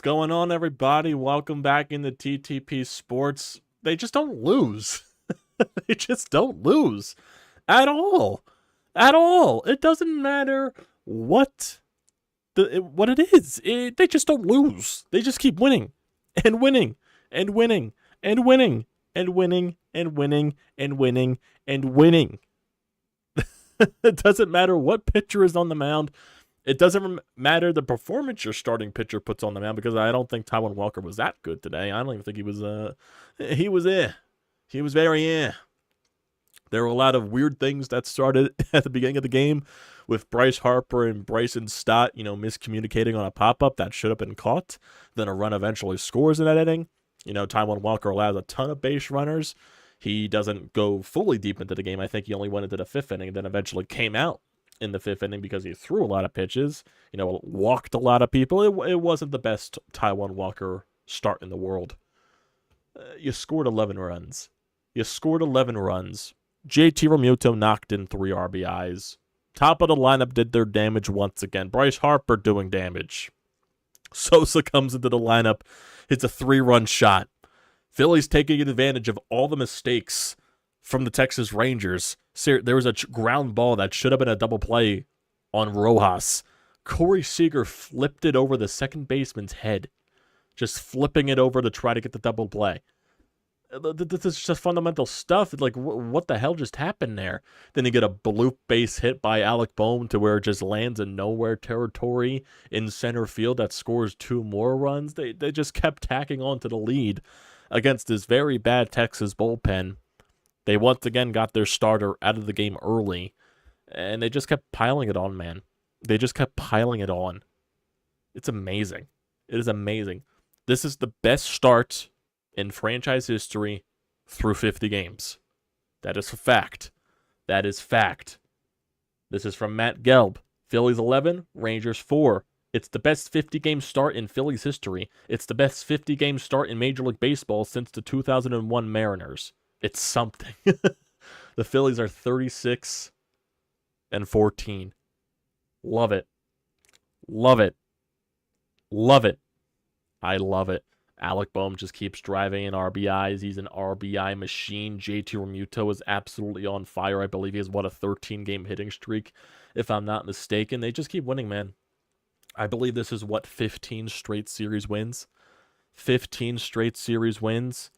going on, everybody? Welcome back into TTP Sports. They just don't lose. They just don't lose at all. At all. It doesn't matter what it is. They just don't lose. They just keep winning and winning and winning and winning and winning and winning and winning and winning. It doesn't matter what pitcher is on the mound. It doesn't matter the performance your starting pitcher puts on the mound, because I don't think Taijuan Walker was that good today. I don't even think he was He was very There were a lot of weird things that started at the beginning of the game with BRYCE HARPER and Bryson Stott, miscommunicating on a pop-up that should have been caught. Then a run eventually scores in that inning. Taijuan Walker allows a ton of base runners. He doesn't go fully deep into the game. I think he only went into the fifth inning, then eventually came out in the fifth inning because he threw a lot of pitches, walked a lot of people. It wasn't the best Taijuan Walker start in the world. You scored 11 runs. JT Realmuto knocked in 3 RBIs. Top of the lineup did their damage once again. BRYCE HARPER doing damage. Sosa comes into the lineup, hits a 3-run shot. Phillies taking advantage of all the mistakes from the Texas Rangers. There was a ground ball that should have been a double play on Rojas. Corey Seager flipped it over the second baseman's head. Just flipping it over to try to get the double play. This is just fundamental stuff. It's like, what the hell just happened there? Then you get a bloop base hit by Alec Bohm to where it just lands in nowhere territory in center field that scores 2 more runs. They just kept tacking on to the lead against this very bad Texas bullpen. They once again got their starter out of the game early, and they just kept piling it on, man. They just kept piling it on. It's amazing. It is amazing. This is the best start in franchise history through 50 games. That is a fact. That is fact. This is from Matt Gelb. Phillies 11, Rangers 4. It's the best 50-game start in Phillies history. It's the best 50-game start in Major League Baseball since the 2001 Mariners. It's something. The Phillies are 36-14. Love it. Love it. Love it. I love it. Alec Bohm just keeps driving in RBIs. He's an RBI machine. JT Realmuto is absolutely on fire. I believe he has, a 13-game hitting streak, if I'm not mistaken. They just keep winning, man. I believe this is, 15 straight series wins? 15 straight series wins.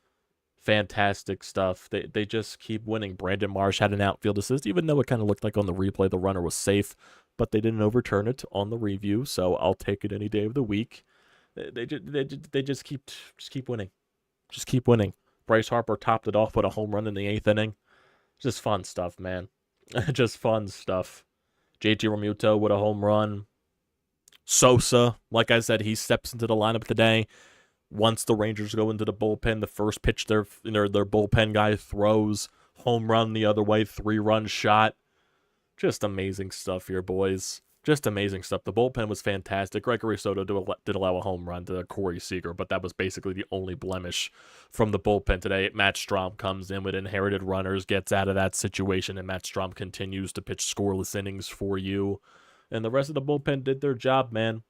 Fantastic stuff. They just keep winning. Brandon Marsh had an outfield assist, even though it kind of looked like on the replay the runner was safe, but they didn't overturn it on the review, so I'll take it any day of the week. They just keep winning. Just keep winning. BRYCE HARPER topped it off with a home run in the 8th inning. Just fun stuff, man. Just fun stuff. JT Realmuto with a home run. Sosa, like I said, he steps into the lineup today. Once the Rangers go into the bullpen, the first pitch their bullpen guy throws, home run the other way, 3-run shot. Just amazing stuff here, boys. Just amazing stuff. The bullpen was fantastic. Gregory Soto did allow a home run to Corey Seager, but that was basically the only blemish from the bullpen today. Matt Strahm comes in with inherited runners, gets out of that situation, and Matt Strahm continues to pitch scoreless innings for you. And the rest of the bullpen did their job, man.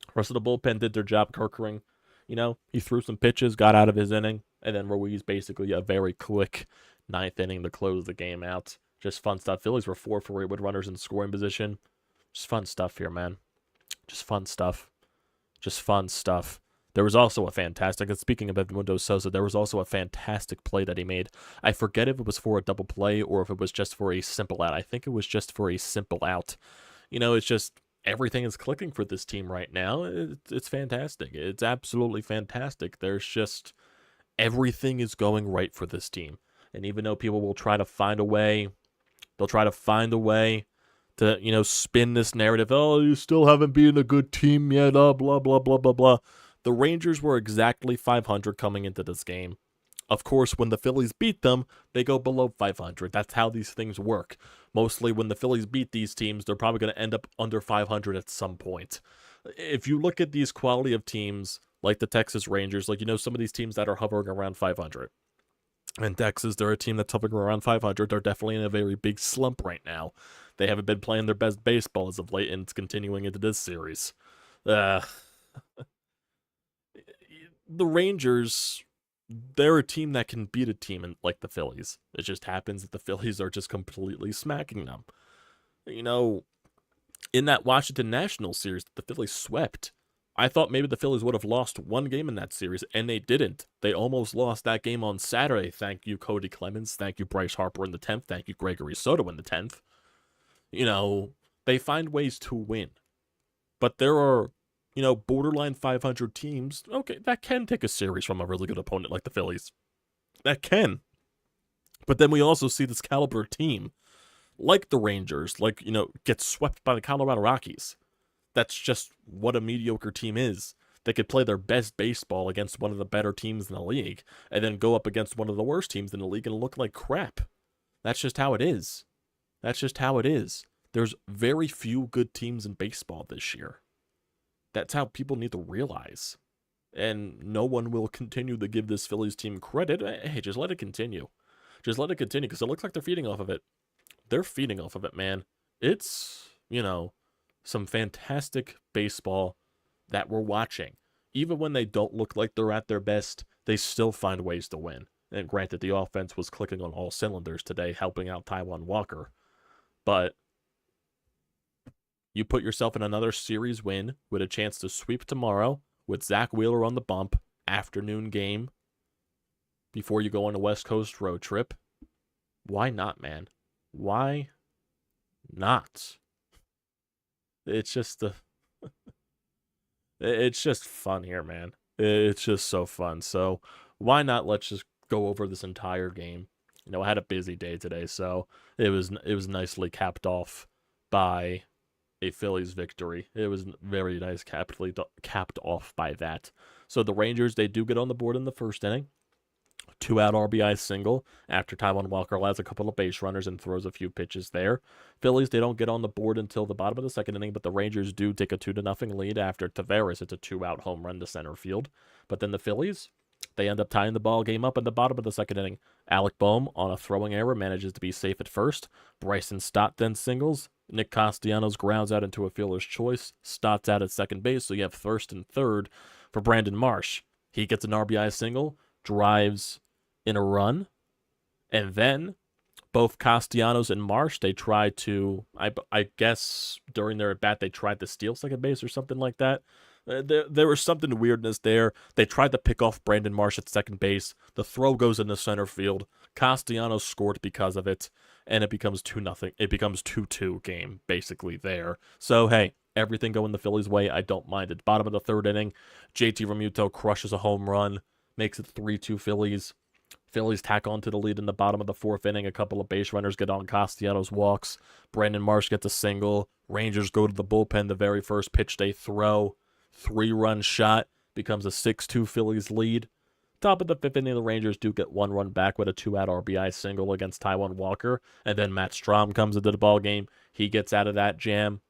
The rest of the bullpen did their job. Kirkering, he threw some pitches, got out of his inning, and then Ruiz basically a very quick 9th inning to close the game out. Just fun stuff. Phillies were 4 for 8 with runners in scoring position. Just fun stuff here, man. Just fun stuff. Just fun stuff. There was also a fantastic, and speaking of Edmundo Sosa, there was also a fantastic play that he made. I forget if it was for a double play or if it was just for a simple out. I think it was just for a simple out. It's just everything is clicking for this team right now. It's fantastic. It's absolutely fantastic. There's just everything is going right for this team. And even though people will try to find a way, they'll try to find a way to, spin this narrative. Oh, you still haven't been a good team yet. Blah, blah, blah, blah, blah. The Rangers were exactly 500 coming into this game. Of course, when the Phillies beat them, they go below 500. That's how these things work. Mostly when the Phillies beat these teams, they're probably going to end up under 500 at some point. If you look at these quality of teams, like the Texas Rangers, some of these teams that are hovering around 500. And Texas, they're a team that's hovering around 500. They're definitely in a very big slump right now. They haven't been playing their best baseball as of late, and it's continuing into this series. the Rangers, they're a team that can beat a team like the Phillies. It just happens that the Phillies are just completely smacking them. You know, in that Washington Nationals series that the Phillies swept, I thought maybe the Phillies would have lost one game in that series, and they didn't. They almost lost that game on Saturday. Thank you, Cody Clemens. Thank you, BRYCE HARPER in the 10th. Thank you, Gregory Soto in the 10th. You know, they find ways to win. But there are, borderline 500 teams, okay, that can take a series from a really good opponent like the Phillies. That can. But then we also see this caliber team, like the Rangers, get swept by the Colorado Rockies. That's just what a mediocre team is. They could play their best baseball against one of the better teams in the league, and then go up against one of the worst teams in the league and look like crap. That's just how it is. That's just how it is. There's very few good teams in baseball this year. That's how people need to realize. And no one will continue to give this Phillies team credit. Hey, just let it continue. Just let it continue, because it looks like they're feeding off of it. They're feeding off of it, man. It's, some fantastic baseball that we're watching. Even when they don't look like they're at their best, they still find ways to win. And granted, the offense was clicking on all cylinders today, helping out Taijuan Walker. But you put yourself in another series win with a chance to sweep tomorrow with Zack Wheeler on the bump, afternoon game, before you go on a West Coast road trip. Why not, man? Why not? It's just it's just fun here, man. It's just so fun. So why not? Let's just go over this entire game. I had a busy day today, so it was nicely capped off by a Phillies victory. It was very nice, capped off by that. So the Rangers, they do get on the board in the first inning. 2-out RBI single after Taijuan Walker allows a couple of base runners and throws a few pitches there. Phillies, they don't get on the board until the bottom of the second inning, but the Rangers do take a 2-0 lead after Taveras hits a 2-out home run to center field. But then the Phillies, they end up tying the ball game up in the bottom of the second inning. Alec Bohm, on a throwing error, manages to be safe at first. Bryson Stott then singles. Nick Castellanos grounds out into a fielder's choice. Stott's out at second base, so you have first and third for Brandon Marsh. He gets an RBI single, drives in a run, and then both Castellanos and Marsh, they tried to, I guess during their at-bat, they tried to steal second base or something like that. There was something weirdness there. They tried to pick off Brandon Marsh at second base. The throw goes into center field. Castellanos scored because of it, and it becomes 2-0. It becomes 2-2 game, basically, there. So, hey, everything going the Phillies' way, I don't mind it. Bottom of the third inning, JT Realmuto crushes a home run, makes it 3-2 Phillies. Phillies tack on to the lead in the bottom of the fourth inning. A couple of base runners get on Castellanos' walks. Brandon Marsh gets a single. Rangers go to the bullpen. The very first pitch they throw, 3-run shot, becomes a 6-2 Phillies lead. Top of the fifth inning, the Rangers do get 1 run back with a 2-out RBI single against Taijuan Walker. And then Matt Strahm comes into the ballgame. He gets out of that jam.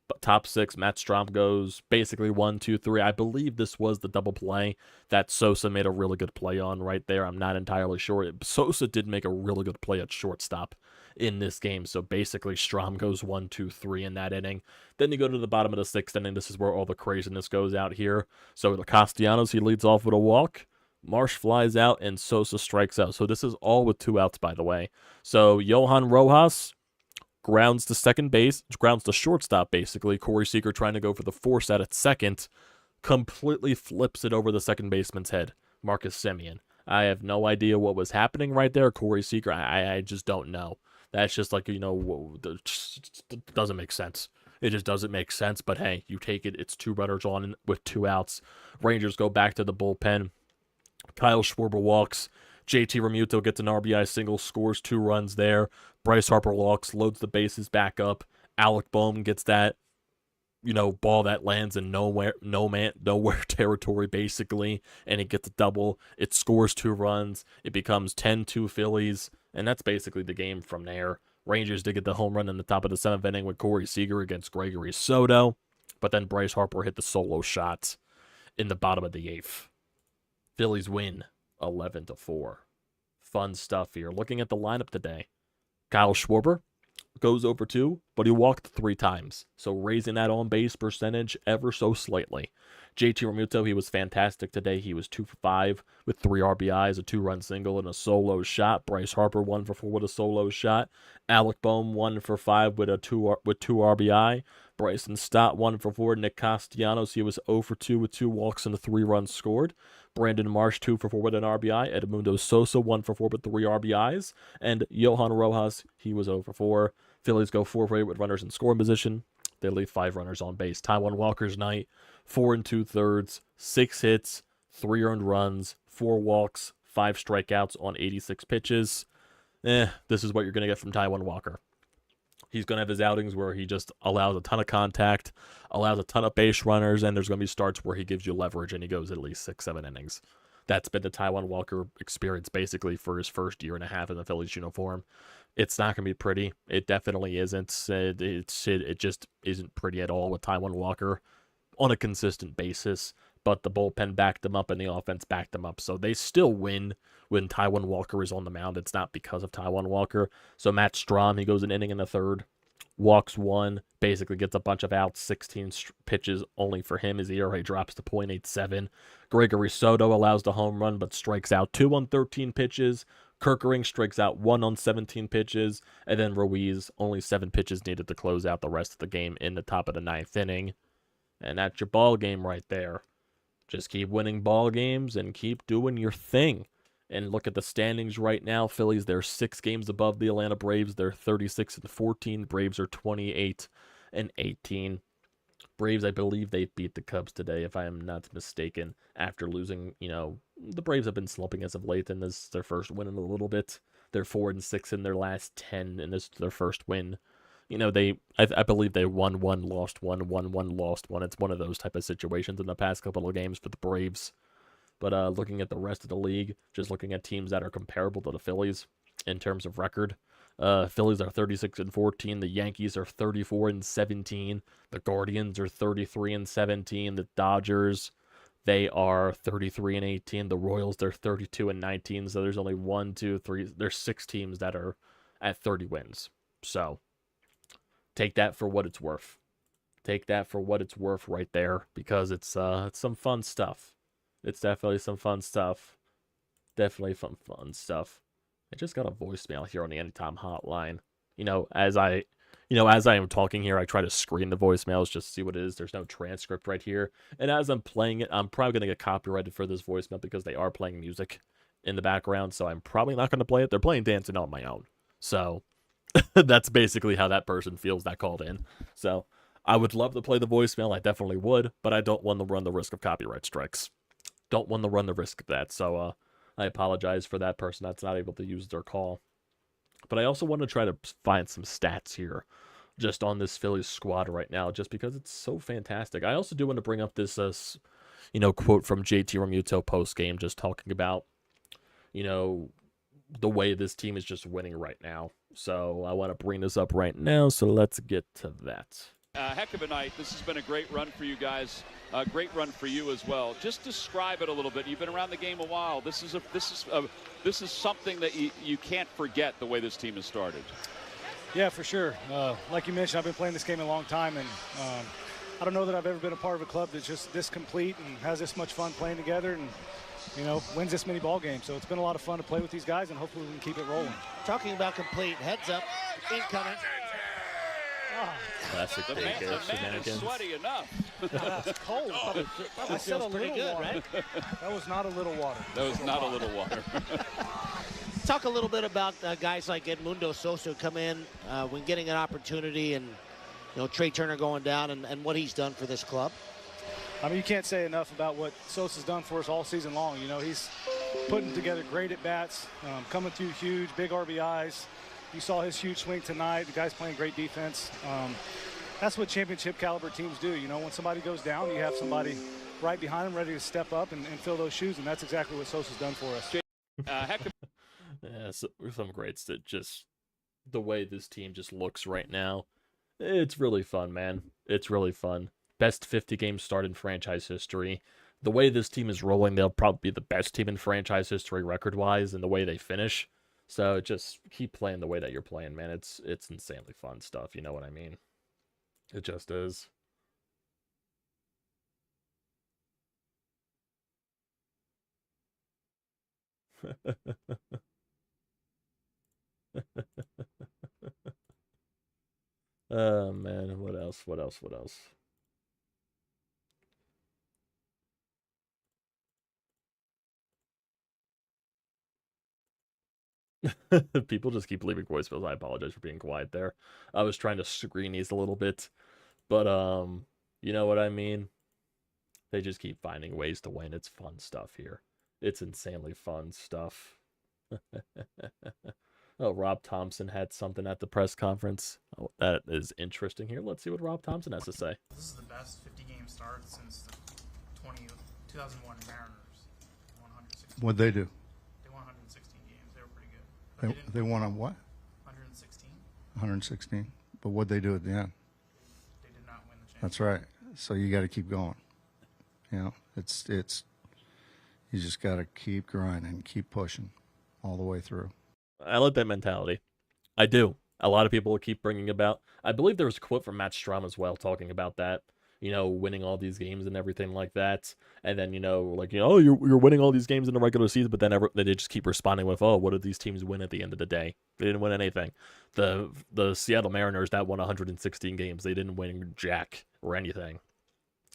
But top 6, Matt Strahm goes basically 1, 2, 3. I believe this was the double play that Sosa made a really good play on right there. I'm not entirely sure. Sosa did make a really good play at shortstop in this game. So basically, Strahm goes 1, 2, 3 in that inning. Then you go to the bottom of the sixth inning. This is where all the craziness goes out here. So the Castellanos, he leads off with a walk. Marsh flies out, and Sosa strikes out. So this is all with 2 outs, by the way. So Johan Rojas grounds to second base, grounds to shortstop, basically. Corey Seager trying to go for the force out at second, completely flips it over the second baseman's head, Marcus Semien. I have no idea what was happening right there. Corey Seager, I just don't know. That's just like, doesn't make sense. It just doesn't make sense, but hey, you take it. It's 2 runners on with 2 outs. Rangers go back to the bullpen. Kyle Schwarber walks. JT Realmuto gets an RBI single, scores 2 runs there. BRYCE HARPER walks, loads the bases back up. Alec Bohm gets that, ball that lands in nowhere territory, basically, and it gets a double. It scores 2 runs. It becomes 10-2 Phillies, and that's basically the game from there. Rangers did get the home run in the top of the 7th inning with Corey Seager against Gregory Soto, but then BRYCE HARPER hit the solo shot in the bottom of the 8th. Phillies win 11-4. Fun stuff here. Looking at the lineup today, Kyle Schwarber, goes over 2, but he walked 3 times. So raising that on-base percentage ever so slightly. JT Realmuto, he was fantastic today. He was 2 for 5 with 3 RBIs, a 2-run single, and a solo shot. Bryce Harper 1 for 4 with a solo shot. Alec Bohm 1 for 5 with 2 RBI. Bryson Stott 1 for 4. Nick Castellanos, he was 0 for 2 with 2 walks and 3 runs scored. Brandon Marsh 2 for 4 with an RBI. Edmundo Sosa 1 for 4 with 3 RBIs. And Johan Rojas, he was 0 for 4. Phillies go 4 for 8 with runners in scoring position. They leave 5 runners on base. Taijuan Walker's night, 4 2/3, 6 hits, 3 earned runs, 4 walks, 5 strikeouts on 86 pitches. This is what you're going to get from Taijuan Walker. He's going to have his outings where he just allows a ton of contact, allows a ton of base runners, and there's going to be starts where he gives you leverage and he goes at least 6-7 innings. That's been the Taijuan Walker experience basically for his first year and a half in the Phillies uniform. It's not going to be pretty. It definitely isn't. It just isn't pretty at all with Taijuan Walker on a consistent basis. But the bullpen backed them up and the offense backed them up. So they still win when Taijuan Walker is on the mound. It's not because of Taijuan Walker. So Matt Strahm, he goes an inning in the third, walks 1, basically gets a bunch of outs, 16 pitches only for him. His ERA drops to .87. Gregory Soto allows the home run but strikes out 2 on 13 pitches. Kerkering strikes out 1 on 17 pitches. And then Ruiz, only 7 pitches needed to close out the rest of the game in the top of the 9th inning. And that's your ball game right there. Just keep winning ball games and keep doing your thing. And look at the standings right now. Phillies, they're 6 games above the Atlanta Braves. They're 36-14. Braves are 28-18. Braves, I believe they beat the Cubs today, if I am not mistaken, after losing, the Braves have been slumping as of late, and this is their first win in a little bit. They're 4-6 in their last 10, and this is their first win. I believe they won 1, lost 1, won 1, lost 1. It's one of those type of situations in the past couple of games for the Braves. But looking at the rest of the league, just looking at teams that are comparable to the Phillies in terms of record, Phillies are 36-14. The Yankees are 34-17. The Guardians are 33-17. The Dodgers, they are 33-18. The Royals, they're 32-19. So there's only 1, 2, 3. There's 6 teams that are at 30 wins. So take that for what it's worth. Take that for what it's worth right there, because it's some fun stuff. It's definitely some fun stuff. Definitely fun stuff. I just got a voicemail here on the Anytime hotline. As I am talking here, I try to screen the voicemails just to see what it is. There's no transcript right here. And as I'm playing it, I'm probably going to get copyrighted for this voicemail because they are playing music in the background. So I'm probably not going to play it. They're playing Dancing on My Own. So that's basically how that person feels that called in. So I would love to play the voicemail. I definitely would. But I don't want to run the risk of copyright strikes. Don't want to run the risk of that. So I apologize for that person that's not able to use their call. But I also want to try to find some stats here just on this Phillies squad right now, just because it's so fantastic. I also do want to bring up this, quote from JT Realmuto post-game, just talking about, the way this team is just winning right now. So I want to bring this up right now, so let's get to that. Heck of a night. This has been a great run for you guys. A great run for you as well. Just describe it a little bit. You've been around the game a while. This is something that you can't forget, the way this team has started. Yeah, for sure. Like you mentioned, I've been playing this game a long time, and I don't know that I've ever been a part of a club that's just this complete and has this much fun playing together and wins this many ball games. So it's been a lot of fun to play with these guys, and hopefully we can keep it rolling. Talking about complete, heads up, incoming. Classic daycare shenanigans. Sweaty enough. It's cold. That said a little good, right? That was not a little water. That was not a little water. Talk a little bit about guys like Edmundo Sosa come in when getting an opportunity, and Trey Turner going down, and what he's done for this club. I mean, you can't say enough about what Sosa's done for us all season long. He's putting together great at-bats, coming through huge, big RBIs. You saw his huge swing tonight. The guy's playing great defense. That's what championship caliber teams do. When somebody goes down, you have somebody right behind them ready to step up and fill those shoes, and that's exactly what Sosa's done for us. Yeah, some greats that just the way this team just looks right now. It's really fun, man. It's really fun. Best 50-game start in franchise history. The way this team is rolling, they'll probably be the best team in franchise history record-wise, and the way they finish. So just keep playing the way that you're playing, man. It's insanely fun stuff. You know what I mean? It just is. Oh man, what else? What else? What else? People just keep leaving voicemails. I apologize for being quiet there. I was trying to screen these a little bit, but you know what I mean? They just keep finding ways to win. It's fun stuff here. It's insanely fun stuff. Oh, Rob Thompson had something at the press conference. Oh, that is interesting here. Let's see what Rob Thompson has to say. This is the best 50-game start since the 2001 Mariners. 116. What'd they do? They won 116 games. They were pretty good. They won on what? 116. 116. But what'd they do at the end? They did not win the championship. That's right. So you got to keep going. You know, it's you just got to keep grinding, keep pushing all the way through. I like that mentality. I do. A lot of people will keep bringing about. I believe there was a quote from Matt Strum as well talking about that. You know, winning all these games and everything like that, and then oh, you're winning all these games in the regular season, but then they just keep responding with, oh, what did these teams win at the end of the day? They didn't win anything. The Seattle Mariners that won 116 games, they didn't win jack or anything.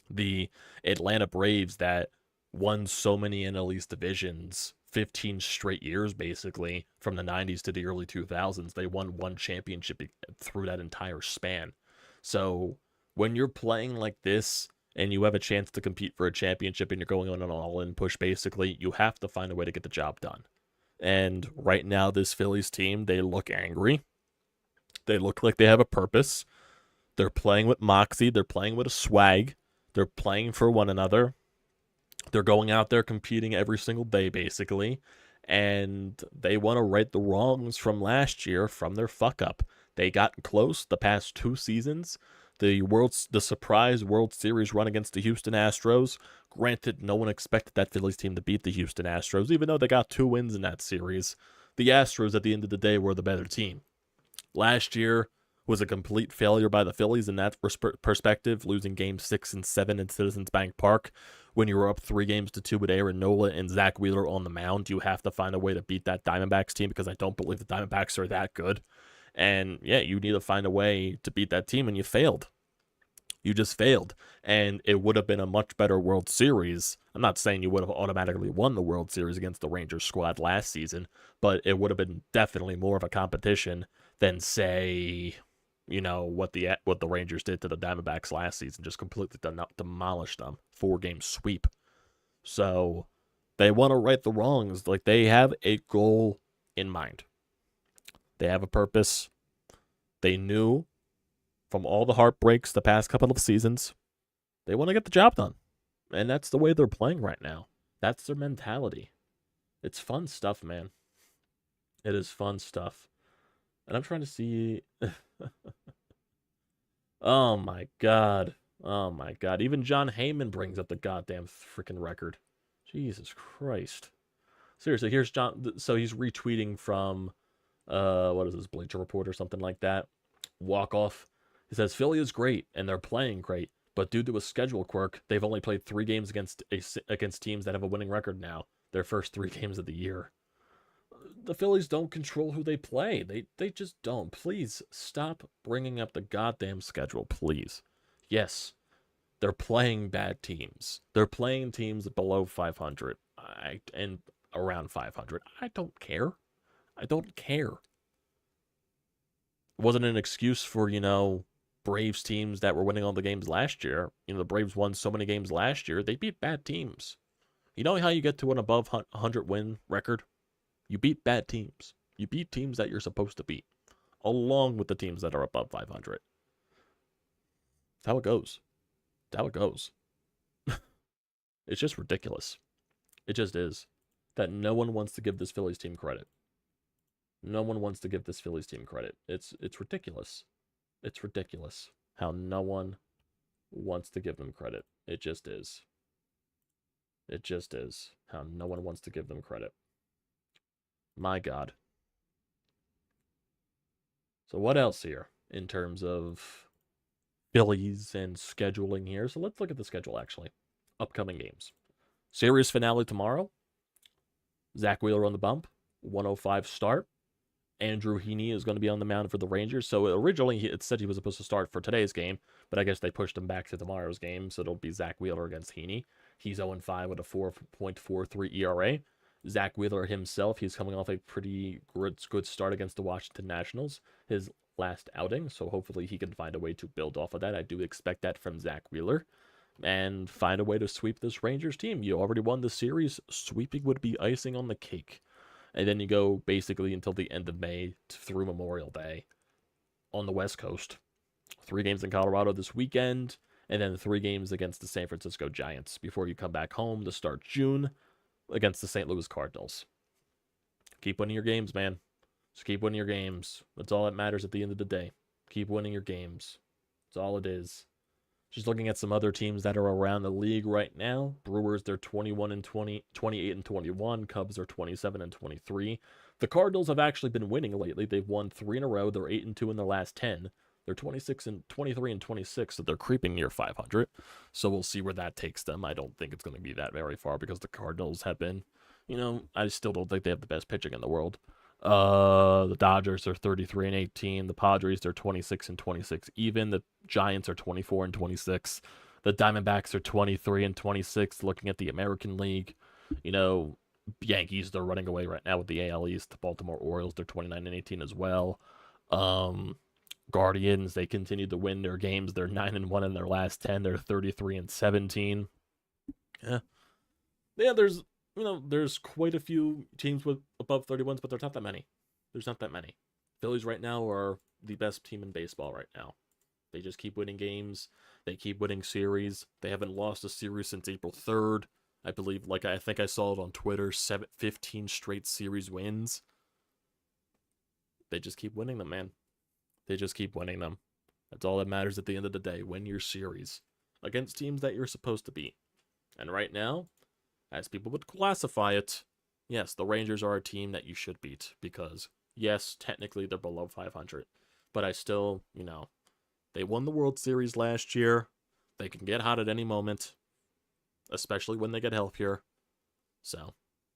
The Atlanta Braves that won so many NL East divisions, 15 straight years basically, from the 90s to the early 2000s. They won one championship through that entire span. So when you're playing like this and you have a chance to compete for a championship and you're going on an all-in push basically, you have to find a way to get the job done. And right now this Phillies team, they look angry. They look like they have a purpose. They're playing with moxie. They're playing with a swag. They're playing for one another. They're going out there competing every single day, basically, and they want to right the wrongs from last year from their fuck-up. They got close the past 2 seasons. The surprise World Series run against the Houston Astros. Granted, no one expected that Phillies team to beat the Houston Astros, even though they got 2 wins in that series. The Astros, at the end of the day, were the better team. Last year was a complete failure by the Phillies in that perspective, losing Games 6 and 7 in Citizens Bank Park. When you were up 3-2 with Aaron Nola and Zack Wheeler on the mound, you have to find a way to beat that Diamondbacks team, because I don't believe the Diamondbacks are that good. And yeah, you need to find a way to beat that team, and you failed. You just failed. And it would have been a much better World Series. I'm not saying you would have automatically won the World Series against the Rangers squad last season, but it would have been definitely more of a competition than, say, you know, what the Rangers did to the Diamondbacks last season. Just completely demolished them. 4-game sweep. So they want to right the wrongs. Like, they have a goal in mind. They have a purpose. They knew from all the heartbreaks the past couple of seasons, they want to get the job done. And that's the way they're playing right now. That's their mentality. It's fun stuff, man. It is fun stuff. And I'm trying to see... Oh my god. Oh my god. Even John Heyman brings up the goddamn freaking record. Jesus Christ. Seriously, here's John. So he's retweeting from, what is this, Bleacher Report or something like that. Walk off. He says, Philly is great, and they're playing great, but due to a schedule quirk, they've only played 3 games against teams that have a winning record now. Their first 3 games of the year. The Phillies don't control who they play. They just don't. Please stop bringing up the goddamn schedule, please. Yes, they're playing bad teams. They're playing teams below 500 and around 500. I don't care. I don't care. It wasn't an excuse for, you know, Braves teams that were winning all the games last year. You know, the Braves won so many games last year. They beat bad teams. You know how you get to an above 100 win record? You beat bad teams. You beat teams that you're supposed to beat, along with the teams that are above 500. That's how it goes. That's how it goes. It's just ridiculous. It just is. That no one wants to give this Phillies team credit. No one wants to give this Phillies team credit. It's ridiculous. It's ridiculous how no one wants to give them credit. It just is. It just is how no one wants to give them credit. My God. So what else here in terms of Phillies and scheduling here? So let's look at the schedule, actually. Upcoming games. Series finale tomorrow. Zack Wheeler on the bump. 105 start. Andrew Heaney is going to be on the mound for the Rangers. So originally it said he was supposed to start for today's game, but I guess they pushed him back to tomorrow's game. So it'll be Zack Wheeler against Heaney. He's 0-5 with a 4.43 ERA. Zack Wheeler himself, he's coming off a pretty good start against the Washington Nationals, his last outing. So hopefully he can find a way to build off of that. I do expect that from Zack Wheeler. And find a way to sweep this Rangers team. You already won the series. Sweeping would be icing on the cake. And then you go basically until the end of May through Memorial Day on the West Coast. 3 games in Colorado this weekend, and then 3 games against the San Francisco Giants before you come back home to start June against the St. Louis Cardinals. Keep winning your games, man. Just keep winning your games. That's all that matters at the end of the day. Keep winning your games. That's all it is. Just looking at some other teams that are around the league right now. Brewers, they're 21-20, 28-21. Cubs are 27-23. The Cardinals have actually been winning lately. They've won 3 in a row. They're 8-2 in their last 10. They're 23-26, so they're creeping near 500. So we'll see where that takes them. I don't think it's going to be that very far because the Cardinals have been, I still don't think they have the best pitching in the world. The Dodgers are 33-18. The Padres, they're 26-26 even. The Giants are 24-26. The Diamondbacks are 23-26. Looking at the American League, Yankees, they're running away right now with the AL East. The Baltimore Orioles, they're 29-18 as well. Guardians, they continue to win their games. They're 9-1 in their last 10. They're 33-17. Yeah, there's quite a few teams with above 30 wins, but there's not that many. There's not that many. Phillies right now are the best team in baseball right now. They just keep winning games. They keep winning series. They haven't lost a series since April 3rd. I believe, I think I saw it on Twitter, 15 straight series wins. They just keep winning them, man. They just keep winning them. That's all that matters at the end of the day. Win your series against teams that you're supposed to beat. And right now, as people would classify it, yes, the Rangers are a team that you should beat because, yes, technically they're below 500. But I still, they won the World Series last year. They can get hot at any moment, especially when they get healthier. So,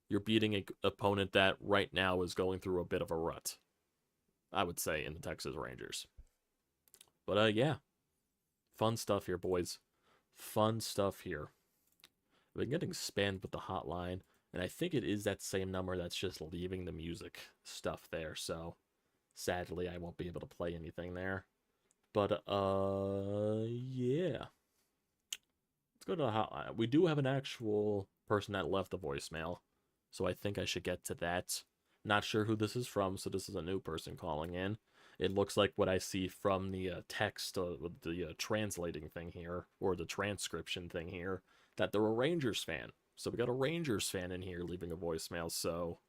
you're beating an opponent that right now is going through a bit of a rut, I would say, in the Texas Rangers. But, yeah, fun stuff here, boys. Fun stuff here. I've been getting spammed with the hotline, and I think it is that same number that's just leaving the music stuff there, so sadly I won't be able to play anything there. But, yeah. Let's go to the hotline. We do have an actual person that left the voicemail, so I think I should get to that. Not sure who this is from, so this is a new person calling in. It looks like what I see from the text, the translating thing here, or the transcription thing here, that they're a Rangers fan. So we got a Rangers fan in here leaving a voicemail, so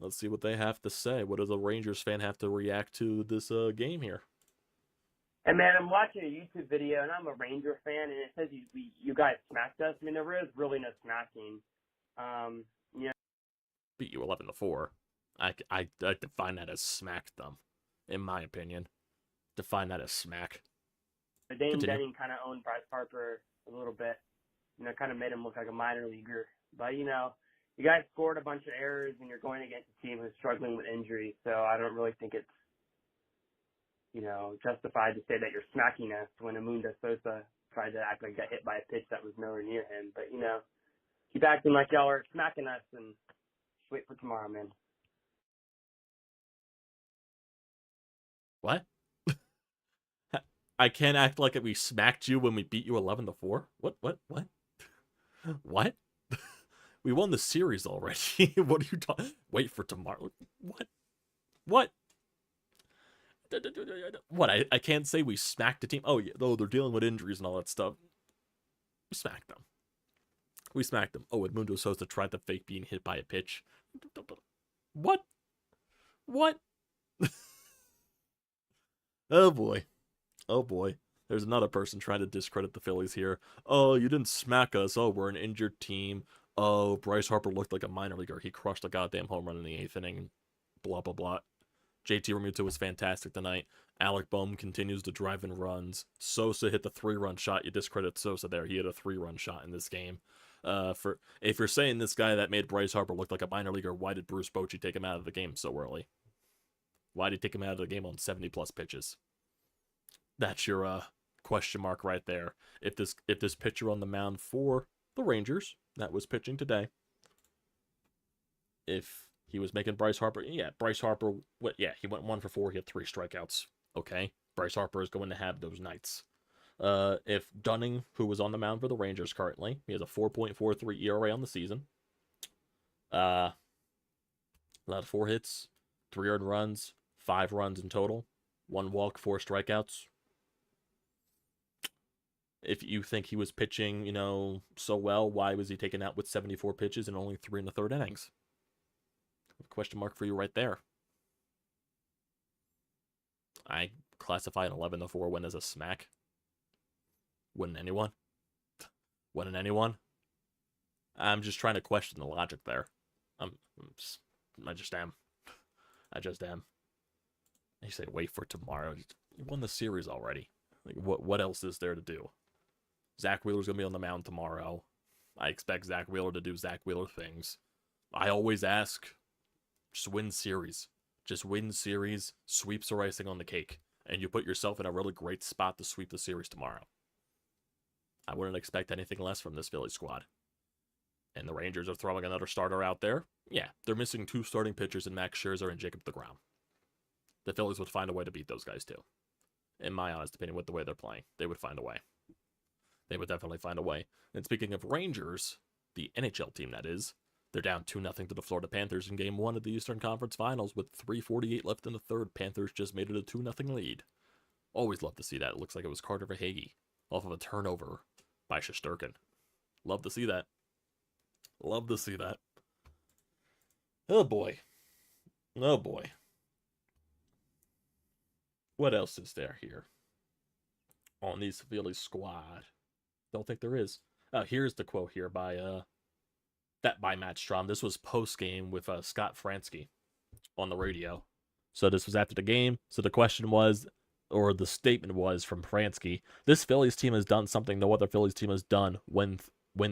let's see what they have to say. What does a Rangers fan have to react to this game here? Hey, man, I'm watching a YouTube video, and I'm a Ranger fan, and it says you guys smacked us. I mean, there is really no smacking. Beat you 11-4. I define that as smacked them, in my opinion. Define that as smack. Dane Denning kind of owned Bryce Harper a little bit. Kind of made him look like a minor leaguer. But, you guys scored a bunch of errors, and you're going against a team who's struggling with injuries, so I don't really think it's, justified to say that you're smacking us when Mundo Sosa tried to act like he got hit by a pitch that was nowhere near him. But, keep acting like y'all are smacking us and just wait for tomorrow, man. What? I can't act like we smacked you when we beat you 11-4? What? What? We won the series already. What are you talking? Wait for tomorrow. What? What? I can't say we smacked a team. Oh, yeah, they're dealing with injuries and all that stuff. We smacked them. Oh, and Mundo Sosa tried to fake being hit by a pitch. What? Oh, boy. There's another person trying to discredit the Phillies here. Oh, you didn't smack us. Oh, we're an injured team. Oh, Bryce Harper looked like a minor leaguer. He crushed a goddamn home run in the 8th inning. Blah, blah, blah. JT Realmuto was fantastic tonight. Alec Bohm continues to drive in runs. Sosa hit the 3-run shot. You discredit Sosa there. He hit a 3-run shot in this game. If you're saying this guy that made Bryce Harper look like a minor leaguer, why did Bruce Bochy take him out of the game so early? Why did he take him out of the game on 70-plus pitches? That's your question mark right there. If this pitcher on the mound for the Rangers that was pitching today, if he was making Bryce Harper, Bryce Harper, he went 1 for 4, he had 3 strikeouts. Okay, Bryce Harper is going to have those nights. If Dunning, who was on the mound for the Rangers currently, he has a 4.43 ERA on the season. Allowed 4 hits, 3 earned runs, 5 runs in total, 1 walk, 4 strikeouts. If you think he was pitching, so well, why was he taken out with 74 pitches and only 3 in the 3rd innings? Question mark for you right there. I classify an 11-4 win as a smack. Wouldn't anyone? Wouldn't anyone? I'm just trying to question the logic there. I just am. I just am. You say wait for tomorrow. You won the series already. Like, what else is there to do? Zack Wheeler's going to be on the mound tomorrow. I expect Zack Wheeler to do Zack Wheeler things. I always ask, just win series. Just win series. Sweeps are icing on the cake. And you put yourself in a really great spot to sweep the series tomorrow. I wouldn't expect anything less from this Phillies squad. And the Rangers are throwing another starter out there. Yeah, they're missing 2 starting pitchers in Max Scherzer and Jacob deGrom. The Phillies would find a way to beat those guys too. In my honest opinion, with the way they're playing, they would find a way. They would definitely find a way. And speaking of Rangers, the NHL team that is, they're down 2-0 to the Florida Panthers in Game 1 of the Eastern Conference Finals with 3:48 left in the 3rd. Panthers just made it a 2-0 lead. Always love to see that. It looks like it was Carter Verhaeghe off of a turnover by Shesterkin. Love to see that. Love to see that. Oh boy. Oh boy. What else is there here on these Phillies squad? Don't think there is. Here's the quote here by Matt Strom. This was post game with Scott Fransky on the radio. So this was after the game. So the question was, or the statement was from Fransky, this Phillies team has done something no other Phillies team has done. Win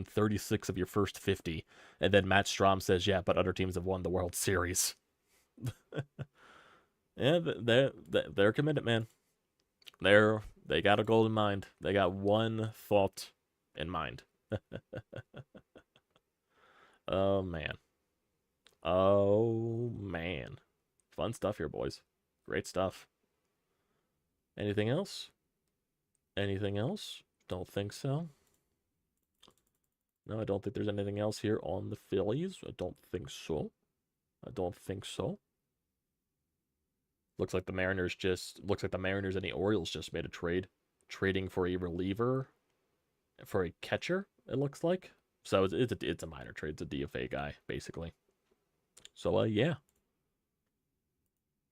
36 of your first 50. And then Matt Strom says, yeah, but other teams have won the World Series. Yeah, they're committed, man. They got a goal in mind. They got one thought in mind. Oh, man. Oh, man. Fun stuff here, boys. Great stuff. Anything else? Anything else? Don't think so. No, I don't think there's anything else here on the Phillies. I don't think so. I don't think so. Looks like the Mariners and the Orioles just made a trade. Trading for a reliever. For a catcher, it looks like. So it's a minor trade. It's a DFA guy, basically. So, yeah.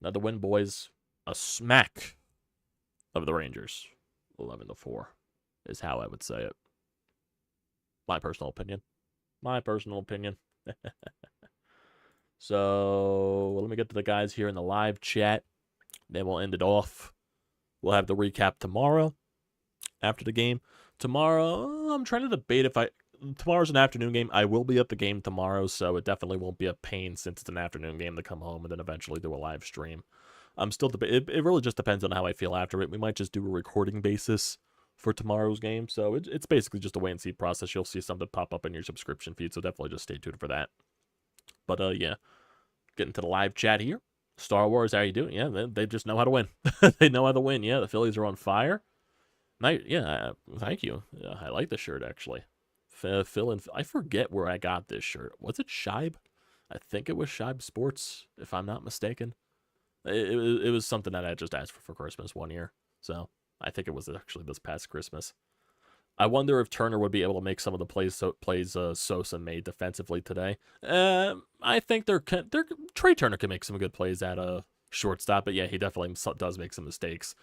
Another win, boys. A smack of the Rangers. 11-4 is how I would say it. My personal opinion. My personal opinion. So, let me get to the guys here in the live chat. Then we'll end it off. We'll have the recap tomorrow after the game. Tomorrow, I'm trying to debate if tomorrow's an afternoon game. I will be at the game tomorrow, so it definitely won't be a pain since it's an afternoon game to come home and then eventually do a live stream. I'm still debating. It really just depends on how I feel after it. We might just do a recording basis for tomorrow's game. So it's basically just a wait and see process. You'll see something pop up in your subscription feed, so definitely just stay tuned for that. But yeah, getting to the live chat here. Star Wars, how you doing? Yeah, they just know how to win. They know how to win. Yeah, the Phillies are on fire. Yeah, thank you. Yeah, I like the shirt, actually. Phil and I forget where I got this shirt. Was it Scheib? I think it was Scheib Sports, if I'm not mistaken. It was something that I just asked for Christmas one year. So I think it was actually this past Christmas. I wonder if Turner would be able to make some of the plays Sosa made defensively today. I think Trey Turner can make some good plays at a shortstop, but yeah, he definitely does make some mistakes.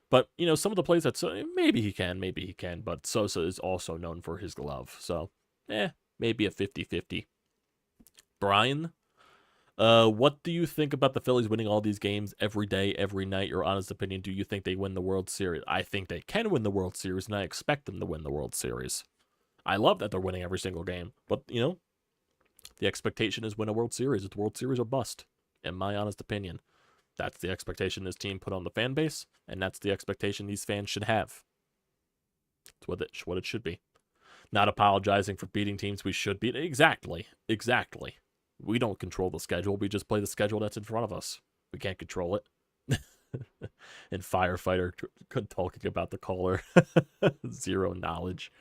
But, some of the plays that maybe he can, but Sosa is also known for his glove. So, maybe a 50-50. Brian, What do you think about the Phillies winning all these games every day, every night? Your honest opinion, do you think they win the World Series? I think they can win the World Series, and I expect them to win the World Series. I love that they're winning every single game, but, you know, the expectation is win a World Series. It's World Series or bust, in my honest opinion. That's the expectation this team put on the fan base, and that's the expectation these fans should have. It's what it should be. Not apologizing for beating teams we should beat. Exactly. We don't control the schedule. We just play the schedule that's in front of us. We can't control it. And Firefighter talking about the caller. Zero knowledge.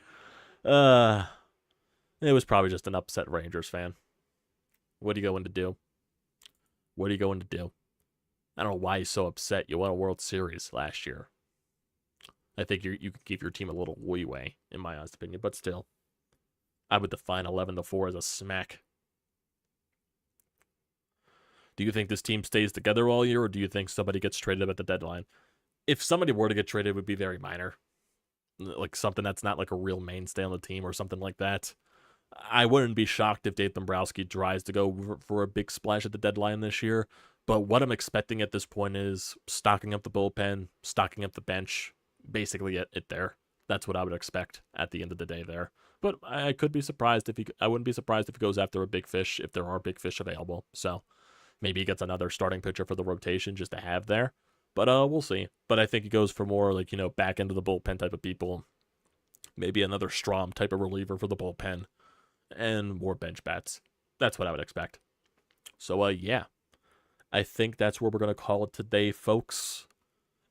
It was probably just an upset Rangers fan. What are you going to do? I don't know why he's so upset. You won a World Series last year. I think you can give your team a little leeway, in my honest opinion, but still, I would define 11-4 as a smack. Do you think this team stays together all year, or do you think somebody gets traded at the deadline? If somebody were to get traded, it would be very minor. Like something that's not like a real mainstay on the team or something like that. I wouldn't be shocked if Dave Dombrowski tries to go for a big splash at the deadline this year. But what I'm expecting at this point is stocking up the bullpen, stocking up the bench, basically it there. That's what I would expect at the end of the day there. But I could be surprised I wouldn't be surprised if he goes after a big fish, if there are big fish available. So maybe he gets another starting pitcher for the rotation just to have there. But we'll see. But I think he goes for more like, back into the bullpen type of people. Maybe another Strom type of reliever for the bullpen. And more bench bats. That's what I would expect. So, yeah. I think that's where we're going to call it today, folks.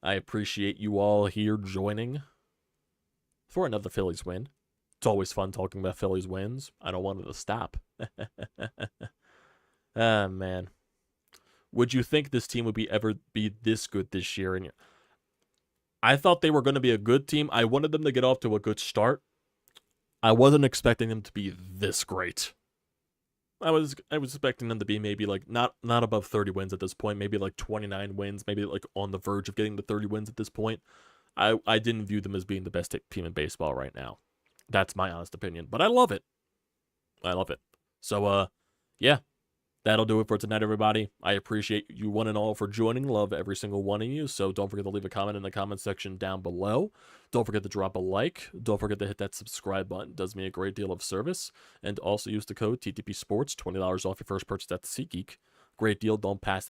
I appreciate you all here joining for another Phillies win. It's always fun talking about Phillies wins. I don't want it to stop. Ah, man. Would you think this team would ever be this good this year? And I thought they were going to be a good team. I wanted them to get off to a good start. I wasn't expecting them to be this great. I was expecting them to be maybe like not above 30 wins at this point, maybe like 29 wins, maybe like on the verge of getting to 30 wins at this point. I didn't view them as being the best team in baseball right now. That's my honest opinion, but I love it. So yeah. That'll do it for tonight, everybody. I appreciate you one and all for joining. Love every single one of you. So don't forget to leave a comment in the comment section down below. Don't forget to drop a like. Don't forget to hit that subscribe button. It does me a great deal of service. And also use the code TTPSPORTS, $20 off your first purchase at SEATGEEK. Great deal. Don't pass